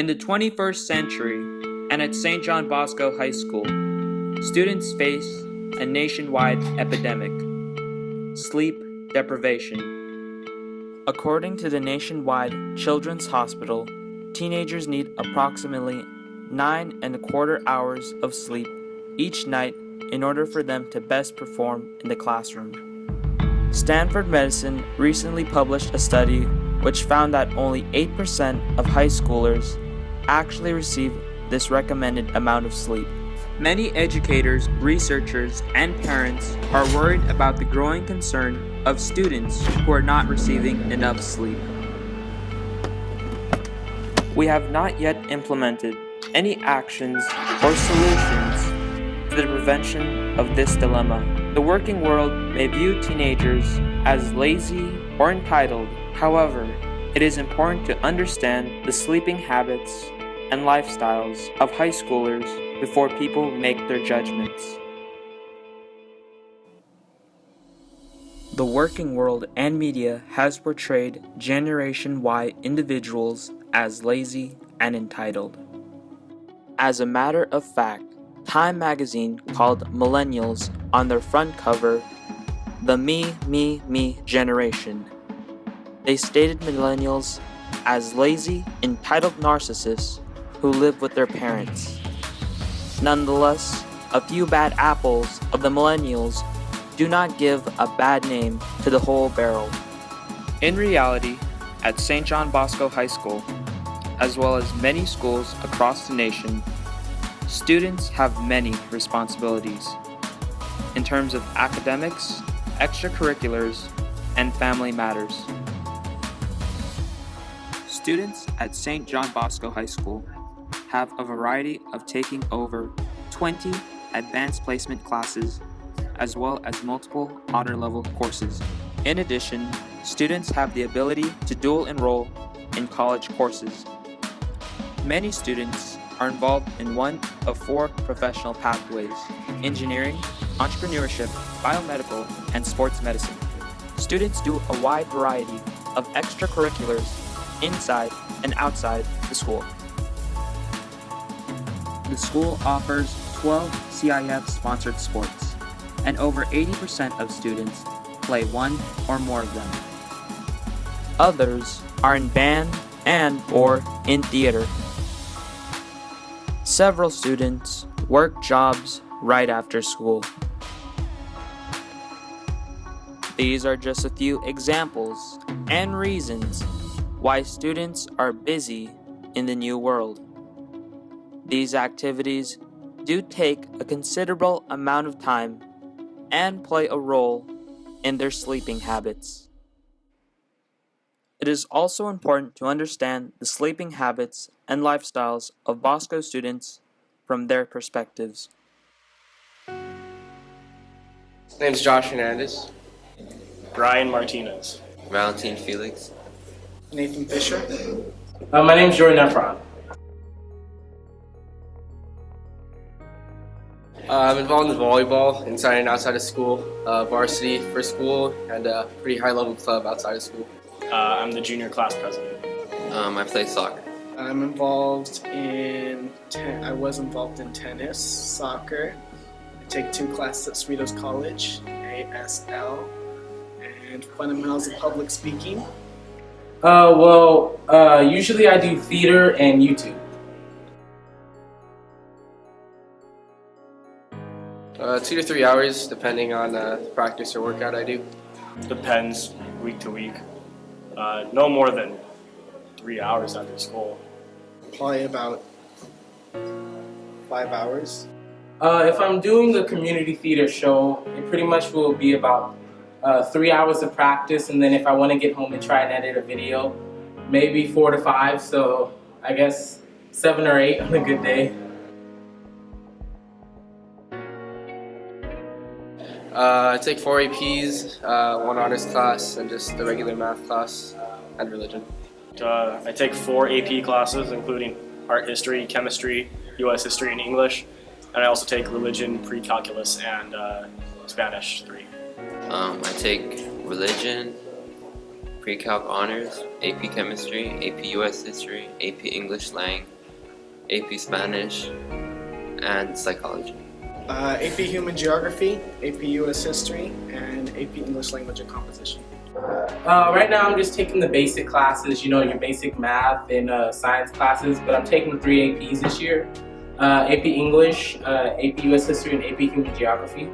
In the 21st century, and at St. John Bosco High School, students face a nationwide epidemic: sleep deprivation. According to the Nationwide Children's Hospital, teenagers need approximately 9.25 hours of sleep each night in order for them to best perform in the classroom. Stanford Medicine recently published a study which found that only 8% of high schoolers actually receive this recommended amount of sleep. Many educators, researchers, and parents are worried about the growing concern of students who are not receiving enough sleep. We have not yet implemented any actions or solutions to the prevention of this dilemma. The working world may view teenagers as lazy or entitled. However, it is important to understand the sleeping habits and lifestyles of high schoolers before people make their judgments. The working world and media has portrayed Generation Y individuals as lazy and entitled. As a matter of fact, Time magazine called millennials on their front cover the me generation. They stated millennials as lazy, entitled narcissists who live with their parents. Nonetheless, a few bad apples of the millennials do not give a bad name to the whole barrel. In reality, at St. John Bosco High School, as well as many schools across the nation, students have many responsibilities in terms of academics, extracurriculars, and family matters. Students at St. John Bosco High School have a variety of taking over 20 advanced placement classes as well as multiple honor level courses. In addition, students have the ability to dual enroll in college courses. Many students are involved in one of 4 professional pathways: engineering, entrepreneurship, biomedical, and sports medicine. Students do a wide variety of extracurriculars inside and outside the school. The school offers 12 CIF-sponsored sports, and over 80% of students play one or more of them. Others are in band and/or in theater. Several students work jobs right after school. These are just a few examples and reasons why students are busy in the new world. These activities do take a considerable amount of time and play a role in their sleeping habits. It is also important to understand the sleeping habits and lifestyles of Bosco students from their perspectives. My name's Josh Hernandez. Brian Martinez. Valentine Felix. Nathan Fisher. My name's Jordan Efron. I'm involved in volleyball inside and outside of school, varsity for school, and a pretty high-level club outside of school. I'm the junior class president. I play soccer. I was involved in tennis, soccer. I take 2 classes at Cerritos College, ASL, and fundamentals of public speaking. Usually I do theater and YouTube. 2 to 3 hours, depending on the practice or workout I do. Depends week to week. No more than 3 hours after school. Probably about 5 hours. If I'm doing a community theater show, it pretty much will be about 3 hours of practice, and then if I want to get home and try and edit a video, maybe 4 to 5, so I guess 7 or 8 on a good day. I take 4 APs, 1 honors class, and just the regular math class and religion. I take 4 AP classes, including art history, chemistry, US history, and English. And I also take religion, pre-calculus, and Spanish 3. I take religion, Pre-Calc Honors, AP Chemistry, AP US History, AP English Lang, AP Spanish, and Psychology. AP Human Geography, AP US History, and AP English Language and Composition. Right now I'm just taking the basic classes, you know, your basic math and science classes, but I'm taking 3 APs this year. AP English, AP US History, and AP Human Geography.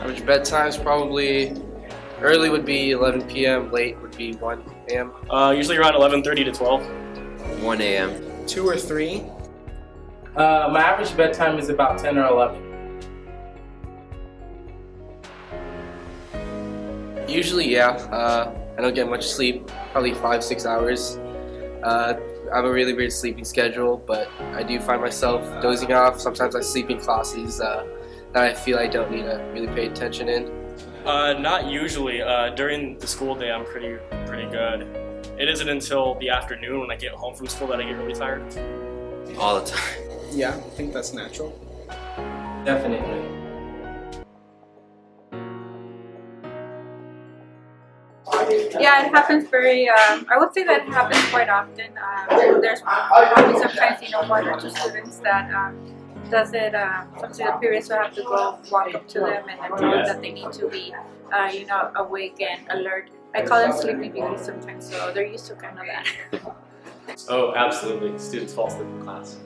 Average bedtime is probably early would be 11 p.m., late would be 1 a.m. Usually around 11:30 to 12. 1 a.m. 2 or 3. My average bedtime is about 10 or 11. Usually, yeah. I don't get much sleep, probably 5-6 hours. I have a really weird sleeping schedule, but I do find myself dozing off. Sometimes I sleep in classes that I feel I don't need to really pay attention in. Not usually. During the school day, I'm pretty good. It isn't until the afternoon when I get home from school that I get really tired. All the time. Yeah, I think that's natural. Definitely. Yeah, it happens I would say that it happens quite often. There's probably sometimes, 1 or 2 students that does it, sometimes the periods will have to go walk up to them and tell them that they need to be, awake and alert. I call them sleeping beauty sometimes, so they're used to kind of that. Oh, absolutely. Students fall asleep in class.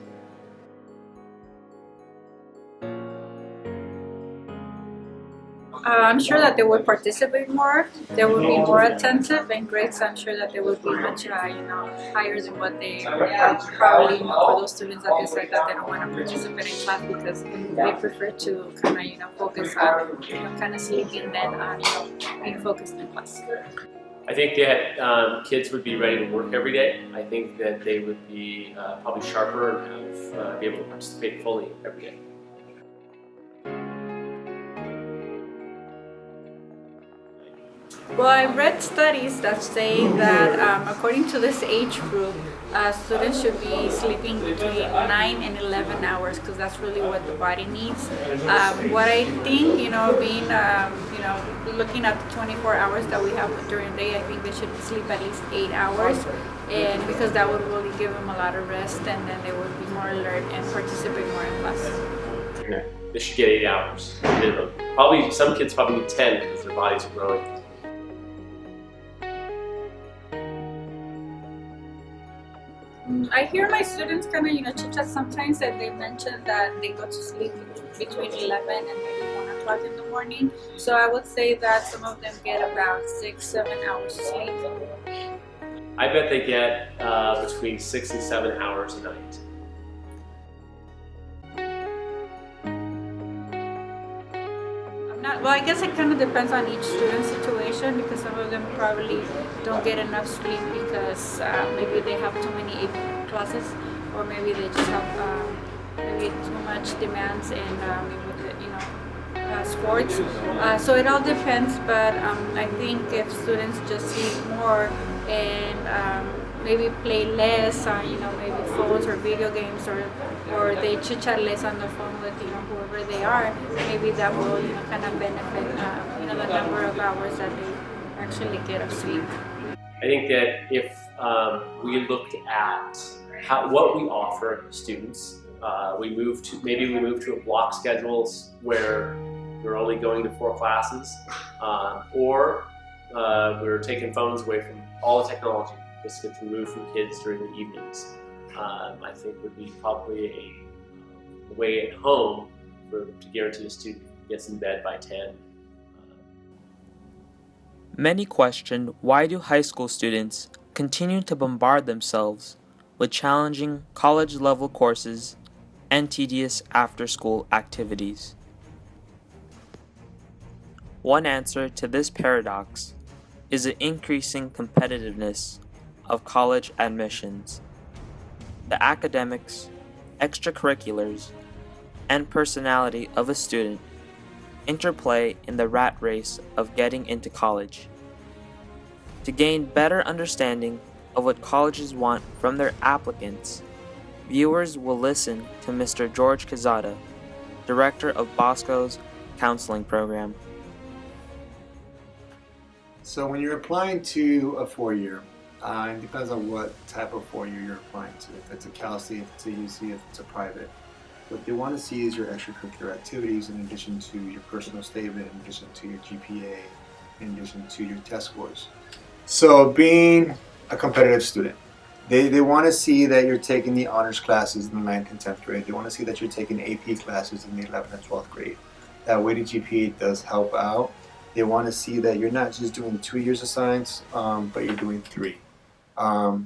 I'm sure that they would participate more, they would be more attentive, and grades I'm sure that they would be much higher than what they probably for those students that decide that they don't want to participate in class because they prefer to kind of focus on kind of sleeping than being focused in class. I think that kids would be ready to work every day. I think that they would be probably sharper and be able to participate fully every day. Well, I've read studies that say that according to this age group, students should be sleeping between 9 and 11 hours because that's really what the body needs. What I think, being, looking at the 24 hours that we have during the day, I think they should sleep at least 8 hours, and because that would really give them a lot of rest, and then they would be more alert and participate more in class. Okay. They should get 8 hours minimum. Probably some kids probably need 10 because their bodies are growing. I hear my students kind of, chit-chat sometimes, and they mention that they go to sleep between 11 and maybe 1 o'clock in the morning. So I would say that some of them get about 6-7 hours sleep. I bet they get between 6 and 7 hours a night. Well, I guess it kind of depends on each student's situation because some of them probably don't get enough sleep because maybe they have too many AP classes, or maybe they just have maybe too much demands in sports. So it all depends, but I think if students just sleep more and maybe play less on maybe phones or video games, or they chit chat less on the phone with whoever they are, maybe that will kind of benefit the number of hours that they actually get of sleep. I think that if we looked at what we offer students, we move to a block schedules where we're only going to 4 classes, or we're taking phones away from all the technology. Just get removed from kids during the evenings. I think would be probably a way at home to guarantee a student gets in bed by 10. Many question, why do high school students continue to bombard themselves with challenging college-level courses and tedious after-school activities? One answer to this paradox is the increasing competitiveness of college admissions. The academics, extracurriculars, and personality of a student interplay in the rat race of getting into college. To gain better understanding of what colleges want from their applicants, viewers will listen to Mr. George Quezada, director of Bosco's counseling program. So when you're applying to a four-year, it depends on what type of four-year you're applying to. If it's a Cal-State, if it's a UC, if it's a private. What they want to see is your extracurricular activities in addition to your personal statement, in addition to your GPA, in addition to your test scores. So being a competitive student, they want to see that you're taking the honors classes in the 9th and 10th grade. They want to see that you're taking AP classes in the 11th and 12th grade. That weighted GPA does help out. They want to see that you're not just doing 2 years of science, but you're doing 3.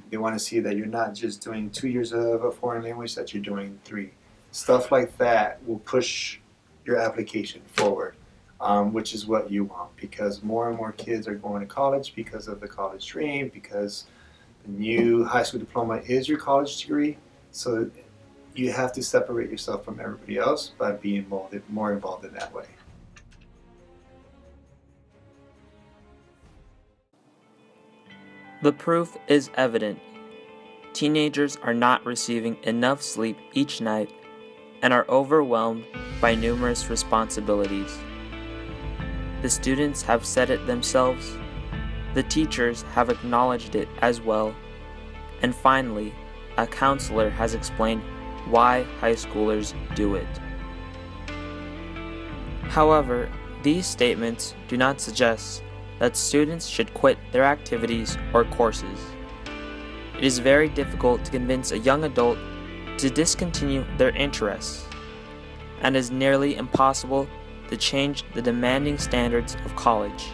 They want to see that you're not just doing 2 years of a foreign language, that you're doing 3. Stuff like that will push your application forward, which is what you want, because more and more kids are going to college because of the college dream, because the new high school diploma is your college degree. So you have to separate yourself from everybody else by being more involved in that way. The proof is evident. Teenagers are not receiving enough sleep each night and are overwhelmed by numerous responsibilities. The students have said it themselves, the teachers have acknowledged it as well, and finally, a counselor has explained why high schoolers do it. However, these statements do not suggest that students should quit their activities or courses. It is very difficult to convince a young adult to discontinue their interests, and is nearly impossible to change the demanding standards of college.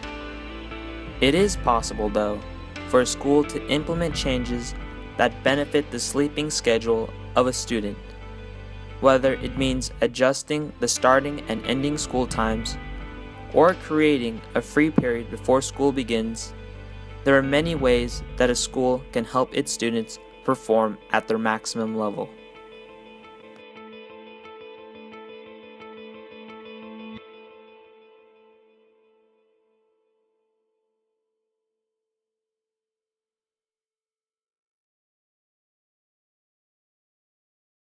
It is possible, though, for a school to implement changes that benefit the sleeping schedule of a student, whether it means adjusting the starting and ending school times or creating a free period before school begins. There are many ways that a school can help its students perform at their maximum level.